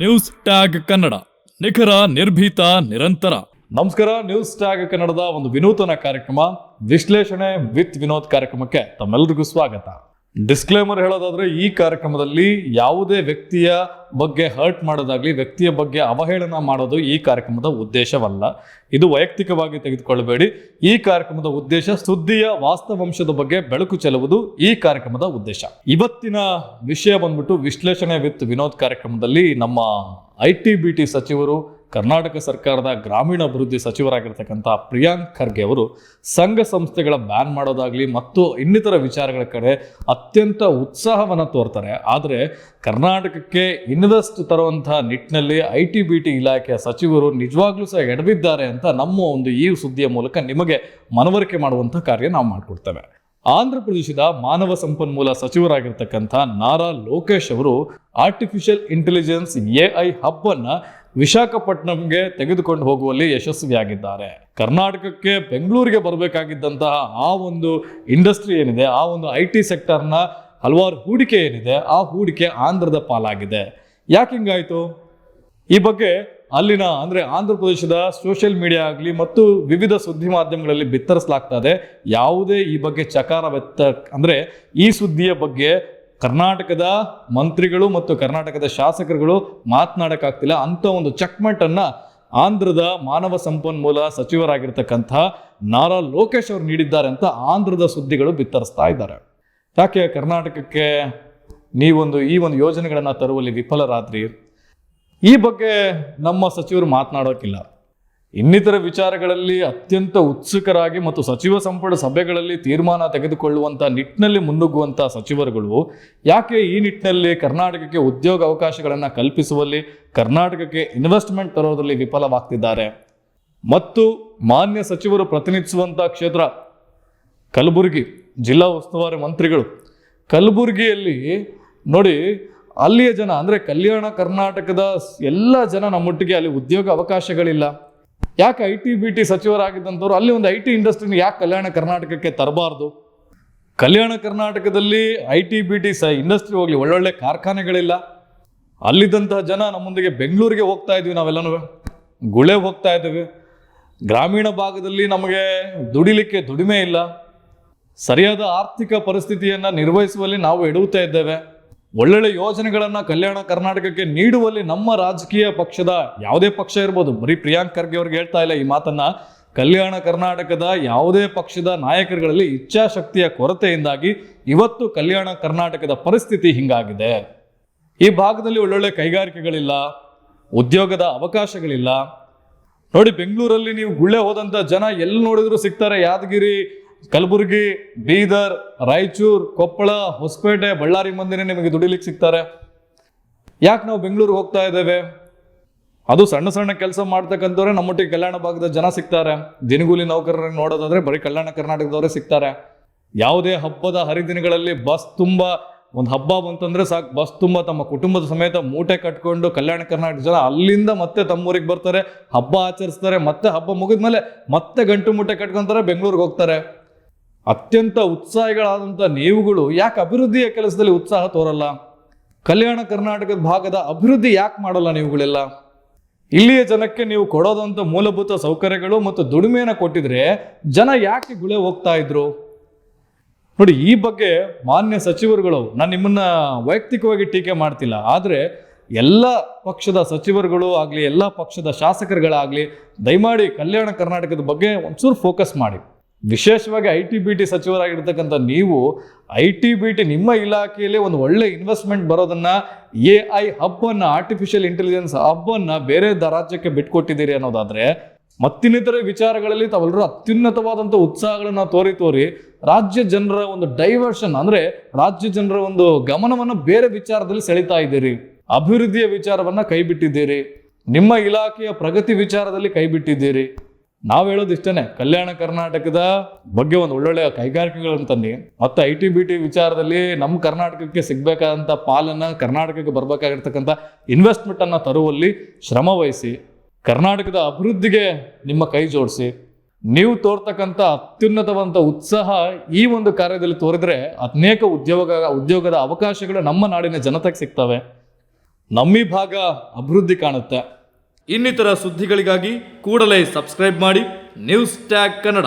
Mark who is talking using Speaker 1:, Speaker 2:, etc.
Speaker 1: News tag Kannada, ನಿಖರ, ನಿರ್ಭೀತ, ನಿರಂತರ. ನಮಸ್ಕಾರ. ನ್ಯೂಸ್ ಟ್ಯಾಗ್ ಕನ್ನಡದ ಒಂದು ವಿನೂತನ ಕಾರ್ಯಕ್ರಮ ವಿಶ್ಲೇಷಣೆ ವಿತ್ ವಿನೋದ್ ಕಾರ್ಯಕ್ರಮಕ್ಕೆ ತಮ್ಮೆಲ್ಲರಿಗೂ ಸ್ವಾಗತ. ಡಿಸ್ಕ್ಲೇಮರ್ ಹೇಳೋದಾದ್ರೆ, ಈ ಕಾರ್ಯಕ್ರಮದಲ್ಲಿ ಯಾವುದೇ ವ್ಯಕ್ತಿಯ ಬಗ್ಗೆ ಹರ್ಟ್ ಮಾಡೋದಾಗ್ಲಿ, ವ್ಯಕ್ತಿಯ ಬಗ್ಗೆ ಅವಹೇಳನ ಮಾಡೋದು ಈ ಕಾರ್ಯಕ್ರಮದ ಉದ್ದೇಶವಲ್ಲ. ಇದು ವೈಯಕ್ತಿಕವಾಗಿ ತೆಗೆದುಕೊಳ್ಳಬೇಡಿ. ಈ ಕಾರ್ಯಕ್ರಮದ ಉದ್ದೇಶ ಸುದ್ದಿಯ ವಾಸ್ತವಾಂಶದ ಬಗ್ಗೆ ಬೆಳಕು ಚೆಲ್ಲುವುದು ಈ ಕಾರ್ಯಕ್ರಮದ ಉದ್ದೇಶ. ಇವತ್ತಿನ ವಿಷಯ ಬಂದ್ಬಿಟ್ಟು ವಿಶ್ಲೇಷಣೆ ವಿತ್ ವಿನೋದ್ ಕಾರ್ಯಕ್ರಮದಲ್ಲಿ ನಮ್ಮ ITBT ಸಚಿವರು, ಕರ್ನಾಟಕ ಸರ್ಕಾರದ ಗ್ರಾಮೀಣಾಭಿವೃದ್ಧಿ ಸಚಿವರಾಗಿರ್ತಕ್ಕಂಥ ಪ್ರಿಯಾಂಕ್ ಖರ್ಗೆ ಅವರು ಸಂಘ ಸಂಸ್ಥೆಗಳ ಬ್ಯಾನ್ ಮಾಡೋದಾಗ್ಲಿ ಮತ್ತು ಇನ್ನಿತರ ವಿಚಾರಗಳ ಕಡೆ ಅತ್ಯಂತ ಉತ್ಸಾಹವನ್ನು ತೋರ್ತಾರೆ. ಆದರೆ ಕರ್ನಾಟಕಕ್ಕೆ ಇನ್ವೆಸ್ಟ್ ತರುವಂತಹ ನಿಟ್ಟಿನಲ್ಲಿ ITBT ಇಲಾಖೆಯ ಸಚಿವರು ನಿಜವಾಗ್ಲೂ ಸಹ ಎಡವಿದ್ದಾರೆ ಅಂತ ನಮ್ಮ ಒಂದು ಈ ಸುದ್ದಿಯ ಮೂಲಕ ನಿಮಗೆ ಮನವರಿಕೆ ಮಾಡುವಂಥ ಕಾರ್ಯ ನಾವು ಮಾಡಿಕೊಡ್ತೇವೆ. ಆಂಧ್ರ ಪ್ರದೇಶದ ಮಾನವ ಸಂಪನ್ಮೂಲ ಸಚಿವರಾಗಿರ್ತಕ್ಕಂಥ ನಾರಾ ಲೋಕೇಶ್ ಅವರು ಆರ್ಟಿಫಿಷಿಯಲ್ ಇಂಟೆಲಿಜೆನ್ಸ್ AI ಹಬ್ ಅನ್ನ ವಿಶಾಖಪಟ್ಟಣಂಗೆ ತೆಗೆದುಕೊಂಡು ಹೋಗುವಲ್ಲಿ ಯಶಸ್ವಿಯಾಗಿದ್ದಾರೆ. ಕರ್ನಾಟಕಕ್ಕೆ ಬೆಂಗಳೂರಿಗೆ ಬರಬೇಕಾಗಿದ್ದಂತಹ ಆ ಒಂದು ಇಂಡಸ್ಟ್ರಿ ಏನಿದೆ, ಆ ಒಂದು IT ಸೆಕ್ಟರ್ನ ಹಲವಾರು ಹೂಡಿಕೆ ಏನಿದೆ, ಆ ಹೂಡಿಕೆ ಆಂಧ್ರದ ಪಾಲಾಗಿದೆ. ಯಾಕೆ ಹಿಂಗಾಯ್ತು? ಈ ಬಗ್ಗೆ ಅಲ್ಲಿನ ಆಂಧ್ರ ಪ್ರದೇಶದ ಸೋಷಿಯಲ್ ಮೀಡಿಯಾ ಆಗಲಿ ಮತ್ತು ವಿವಿಧ ಸುದ್ದಿ ಮಾಧ್ಯಮಗಳಲ್ಲಿ ಬಿತ್ತರಿಸಲಾಗ್ತಾ ಇದೆ. ಯಾವುದೇ ಈ ಬಗ್ಗೆ ಚಕಾರ ಈ ಸುದ್ದಿಯ ಬಗ್ಗೆ ಕರ್ನಾಟಕದ ಮಂತ್ರಿಗಳು ಮತ್ತು ಕರ್ನಾಟಕದ ಶಾಸಕರುಗಳು ಮಾತನಾಡಕ್ಕಾಗ್ತಿಲ್ಲ. ಅಂತ ಒಂದು ಚೆಕ್ಮೆಂಟ್ ಆಂಧ್ರದ ಮಾನವ ಸಂಪನ್ಮೂಲ ಸಚಿವರಾಗಿರ್ತಕ್ಕಂಥ ನಾರಾ ಲೋಕೇಶ್ ಅವರು ನೀಡಿದ್ದಾರೆ ಅಂತ ಆಂಧ್ರದ ಸುದ್ದಿಗಳು ಬಿತ್ತರಿಸ್ತಾ ಇದ್ದಾರೆ. ಯಾಕೆ ಕರ್ನಾಟಕಕ್ಕೆ ಈ ಒಂದು ಯೋಜನೆಗಳನ್ನು ತರುವಲ್ಲಿ ವಿಫಲರಾದ್ರಿ? ಈ ಬಗ್ಗೆ ನಮ್ಮ ಸಚಿವರು ಮಾತನಾಡೋಕ್ಕಿಲ್ಲ. ಇನ್ನಿತರ ವಿಚಾರಗಳಲ್ಲಿ ಅತ್ಯಂತ ಉತ್ಸುಕರಾಗಿ ಮತ್ತು ಸಚಿವ ಸಂಪುಟ ಸಭೆಗಳಲ್ಲಿ ತೀರ್ಮಾನ ತೆಗೆದುಕೊಳ್ಳುವಂಥ ನಿಟ್ಟಿನಲ್ಲಿ ಮುನ್ನುಗ್ಗುವಂಥ ಸಚಿವರುಗಳು ಯಾಕೆ ಈ ನಿಟ್ಟಿನಲ್ಲಿ ಕರ್ನಾಟಕಕ್ಕೆ ಉದ್ಯೋಗ ಅವಕಾಶಗಳನ್ನು ಕಲ್ಪಿಸುವಲ್ಲಿ, ಕರ್ನಾಟಕಕ್ಕೆ ಇನ್ವೆಸ್ಟ್ಮೆಂಟ್ ತರೋದರಲ್ಲಿ ವಿಫಲವಾಗ್ತಿದ್ದಾರೆ? ಮತ್ತು ಮಾನ್ಯ ಸಚಿವರು ಪ್ರತಿನಿಧಿಸುವಂಥ ಕ್ಷೇತ್ರ ಕಲಬುರಗಿ, ಜಿಲ್ಲಾ ಉಸ್ತುವಾರಿ ಮಂತ್ರಿಗಳು ಕಲಬುರಗಿಯಲ್ಲಿ ನೋಡಿ, ಅಲ್ಲಿಯ ಜನ ಕಲ್ಯಾಣ ಕರ್ನಾಟಕದ ಎಲ್ಲ ಜನ ನಮ್ಮೊಟ್ಟಿಗೆ ಅಲ್ಲಿ ಉದ್ಯೋಗ ಅವಕಾಶಗಳಿಲ್ಲ. ಯಾಕೆ ITBT ಸಚಿವರಾಗಿದ್ದಂಥವ್ರು ಅಲ್ಲಿ ಒಂದು IT ಇಂಡಸ್ಟ್ರಿನ ಯಾಕೆ ಕಲ್ಯಾಣ ಕರ್ನಾಟಕಕ್ಕೆ ತರಬಾರ್ದು? ಕಲ್ಯಾಣ ಕರ್ನಾಟಕದಲ್ಲಿ ITBT ಇಂಡಸ್ಟ್ರಿ ಹೋಗ್ಲಿ, ಒಳ್ಳೊಳ್ಳೆ ಕಾರ್ಖಾನೆಗಳಿಲ್ಲ. ಅಲ್ಲಿದ್ದಂತಹ ಜನ ನಮ್ಮೊಂದಿಗೆ ಬೆಂಗಳೂರಿಗೆ ಹೋಗ್ತಾ ಇದ್ವಿ, ನಾವೆಲ್ಲನೂ ಗುಳೆ ಹೋಗ್ತಾ ಇದ್ದೀವಿ. ಗ್ರಾಮೀಣ ಭಾಗದಲ್ಲಿ ನಮಗೆ ದುಡಿಲಿಕ್ಕೆ ದುಡಿಮೆ ಇಲ್ಲ. ಸರಿಯಾದ ಆರ್ಥಿಕ ಪರಿಸ್ಥಿತಿಯನ್ನು ನಿರ್ವಹಿಸುವಲ್ಲಿ ನಾವು ಎಡುತ್ತಾ ಇದ್ದೇವೆ. ಒಳ್ಳೊಳ್ಳೆ ಯೋಜನೆಗಳನ್ನು ಕಲ್ಯಾಣ ಕರ್ನಾಟಕಕ್ಕೆ ನೀಡುವಲ್ಲಿ ನಮ್ಮ ರಾಜಕೀಯ ಪಕ್ಷದ ಯಾವುದೇ ಪಕ್ಷ ಇರ್ಬೋದು, ಬರೀ ಪ್ರಿಯಾಂಕ್ ಖರ್ಗೆ ಅವ್ರಿಗೆ ಹೇಳ್ತಾ ಇಲ್ಲ ಈ ಮಾತನ್ನ, ಕಲ್ಯಾಣ ಕರ್ನಾಟಕದ ಯಾವುದೇ ಪಕ್ಷದ ನಾಯಕರುಗಳಲ್ಲಿ ಇಚ್ಛಾಶಕ್ತಿಯ ಕೊರತೆಯಿಂದಾಗಿ ಇವತ್ತು ಕಲ್ಯಾಣ ಕರ್ನಾಟಕದ ಪರಿಸ್ಥಿತಿ ಹಿಂಗಾಗಿದೆ. ಈ ಭಾಗದಲ್ಲಿ ಒಳ್ಳೊಳ್ಳೆ ಕೈಗಾರಿಕೆಗಳಿಲ್ಲ, ಉದ್ಯೋಗದ ಅವಕಾಶಗಳಿಲ್ಲ. ನೋಡಿ, ಬೆಂಗಳೂರಲ್ಲಿ ನೀವು ಗುಳ್ಳೆ ಹೋದಂಥ ಜನ ಎಲ್ಲಿ ನೋಡಿದ್ರು ಸಿಗ್ತಾರೆ. ಯಾದಗಿರಿ, ಕಲಬುರಗಿ, ಬೀದರ್, ರಾಯಚೂರು, ಕೊಪ್ಪಳ, ಹೊಸಪೇಟೆ, ಬಳ್ಳಾರಿ ಮಂದಿನೇ ನಿಮಗೆ ದುಡಿಲಿಕ್ಕೆ ಸಿಗ್ತಾರೆ. ಯಾಕೆ ನಾವು ಬೆಂಗಳೂರಿಗೆ ಹೋಗ್ತಾ ಇದ್ದೇವೆ? ಅದು ಸಣ್ಣ ಸಣ್ಣ ಕೆಲಸ ಮಾಡ್ತಕ್ಕಂಥವ್ರೆ ನಮ್ಮೊಟ್ಟಿಗೆ ಕಲ್ಯಾಣ ಭಾಗದ ಜನ ಸಿಗ್ತಾರೆ. ದಿನಗೂಲಿ ನೌಕರರಿಗೆ ನೋಡೋದಾದ್ರೆ ಬರೀ ಕಲ್ಯಾಣ ಕರ್ನಾಟಕದವರೇ ಸಿಗ್ತಾರೆ. ಯಾವುದೇ ಹಬ್ಬದ ಹರಿದಿನಗಳಲ್ಲಿ ಬಸ್ ತುಂಬ, ಒಂದು ಹಬ್ಬ ಬಂತಂದ್ರೆ ಸಾಕು, ಬಸ್ ತುಂಬ ತಮ್ಮ ಕುಟುಂಬದ ಸಮೇತ ಮೂಟೆ ಕಟ್ಕೊಂಡು ಕಲ್ಯಾಣ ಕರ್ನಾಟಕ ಜನ ಅಲ್ಲಿಂದ ಮತ್ತೆ ತಮ್ಮೂರಿಗೆ ಬರ್ತಾರೆ, ಹಬ್ಬ ಆಚರಿಸ್ತಾರೆ. ಮತ್ತೆ ಹಬ್ಬ ಮುಗಿದ್ಮೇಲೆ ಮತ್ತೆ ಗಂಟು ಮೂಟೆ ಕಟ್ಕೊಂತಾರೆ, ಬೆಂಗಳೂರಿಗೆ ಹೋಗ್ತಾರೆ. ಅತ್ಯಂತ ಉತ್ಸಾಹಿಗಳಾದಂಥ ನೀವುಗಳು ಯಾಕೆ ಅಭಿವೃದ್ಧಿಯ ಕೆಲಸದಲ್ಲಿ ಉತ್ಸಾಹ ತೋರಲ್ಲ? ಕಲ್ಯಾಣ ಕರ್ನಾಟಕದ ಭಾಗದ ಅಭಿವೃದ್ಧಿ ಯಾಕೆ ಮಾಡಲ್ಲ ನೀವುಗಳೆಲ್ಲ? ಇಲ್ಲಿಯ ಜನಕ್ಕೆ ನೀವು ಕೊಡೋದಂಥ ಮೂಲಭೂತ ಸೌಕರ್ಯಗಳು ಮತ್ತು ದುಡಿಮೆಯನ್ನು ಕೊಟ್ಟಿದ್ರೆ ಜನ ಯಾಕೆ ಗುಳೆ ಹೋಗ್ತಾ ಇದ್ರು? ನೋಡಿ, ಈ ಬಗ್ಗೆ ಮಾನ್ಯ ಸಚಿವರುಗಳು, ನಾನು ನಿಮ್ಮನ್ನ ವೈಯಕ್ತಿಕವಾಗಿ ಟೀಕೆ ಮಾಡ್ತಿಲ್ಲ, ಆದರೆ ಎಲ್ಲ ಪಕ್ಷದ ಸಚಿವರುಗಳು ಆಗಲಿ, ಎಲ್ಲ ಪಕ್ಷದ ಶಾಸಕರುಗಳಾಗಲಿ, ದಯಮಾಡಿ ಕಲ್ಯಾಣ ಕರ್ನಾಟಕದ ಬಗ್ಗೆ ಒಂಚೂರು ಫೋಕಸ್ ಮಾಡಿ. ವಿಶೇಷವಾಗಿ ITBT ಸಚಿವರಾಗಿರ್ತಕ್ಕಂಥ ನೀವು ITBT ನಿಮ್ಮ ಇಲಾಖೆಯಲ್ಲಿ ಒಂದು ಒಳ್ಳೆ ಇನ್ವೆಸ್ಟ್ಮೆಂಟ್ ಬರೋದನ್ನ, AI ಹಬ್ ಅನ್ನ, ಆರ್ಟಿಫಿಷಿಯಲ್ ಇಂಟೆಲಿಜೆನ್ಸ್ ಹಬ್ ಅನ್ನ ಬೇರೆ ರಾಜ್ಯಕ್ಕೆ ಬಿಟ್ಕೊಟ್ಟಿದ್ದೀರಿ ಅನ್ನೋದಾದ್ರೆ, ಮತ್ತಿನ್ನಿತರ ವಿಚಾರಗಳಲ್ಲಿ ತಾವೆಲ್ಲರೂ ಅತ್ಯುನ್ನತವಾದಂಥ ಉತ್ಸಾಹಗಳನ್ನ ತೋರಿ ರಾಜ್ಯ ಜನರ ಒಂದು ಡೈವರ್ಷನ್, ರಾಜ್ಯ ಜನರ ಒಂದು ಗಮನವನ್ನು ಬೇರೆ ವಿಚಾರದಲ್ಲಿ ಸೆಳೀತಾ ಇದ್ದೀರಿ. ಅಭಿವೃದ್ಧಿಯ ವಿಚಾರವನ್ನ ಕೈಬಿಟ್ಟಿದ್ದೀರಿ, ನಿಮ್ಮ ಇಲಾಖೆಯ ಪ್ರಗತಿ ವಿಚಾರದಲ್ಲಿ ಕೈಬಿಟ್ಟಿದ್ದೀರಿ. ನಾವು ಹೇಳೋದು ಇಷ್ಟನೇ, ಕಲ್ಯಾಣ ಕರ್ನಾಟಕದ ಬಗ್ಗೆ ಒಂದು ಒಳ್ಳೊಳ್ಳೆ ಕೈಗಾರಿಕೆಗಳನ್ನು ತನ್ನಿ, ಮತ್ತು ITBT ವಿಚಾರದಲ್ಲಿ ನಮ್ಮ ಕರ್ನಾಟಕಕ್ಕೆ ಸಿಗ್ಬೇಕಾದಂಥ ಪಾಲನ್ನ, ಕರ್ನಾಟಕಕ್ಕೆ ಬರಬೇಕಾಗಿರ್ತಕ್ಕಂಥ ಇನ್ವೆಸ್ಟ್ಮೆಂಟನ್ನು ತರುವಲ್ಲಿ ಶ್ರಮ ವಹಿಸಿ, ಕರ್ನಾಟಕದ ಅಭಿವೃದ್ಧಿಗೆ ನಿಮ್ಮ ಕೈ ಜೋಡಿಸಿ. ನೀವು ತೋರ್ತಕ್ಕಂಥ ಅತ್ಯುನ್ನತವಂತ ಉತ್ಸಾಹ ಈ ಒಂದು ಕಾರ್ಯದಲ್ಲಿ ತೋರಿದ್ರೆ ಅನೇಕ ಉದ್ಯೋಗದ ಅವಕಾಶಗಳು ನಮ್ಮ ನಾಡಿನ ಜನತೆಗೆ ಸಿಗ್ತವೆ. ನಮ್ಮಿ ಭಾಗ ಅಭಿವೃದ್ಧಿ ಕಾಣುತ್ತೆ. ಇನ್ನಿತರ ಸುದ್ದಿಗಳಿಗಾಗಿ ಕೂಡಲೇ ಸಬ್ಸ್ಕ್ರೈಬ್ ಮಾಡಿ ನ್ಯೂಸ್ ಟ್ಯಾಗ್ ಕನ್ನಡ.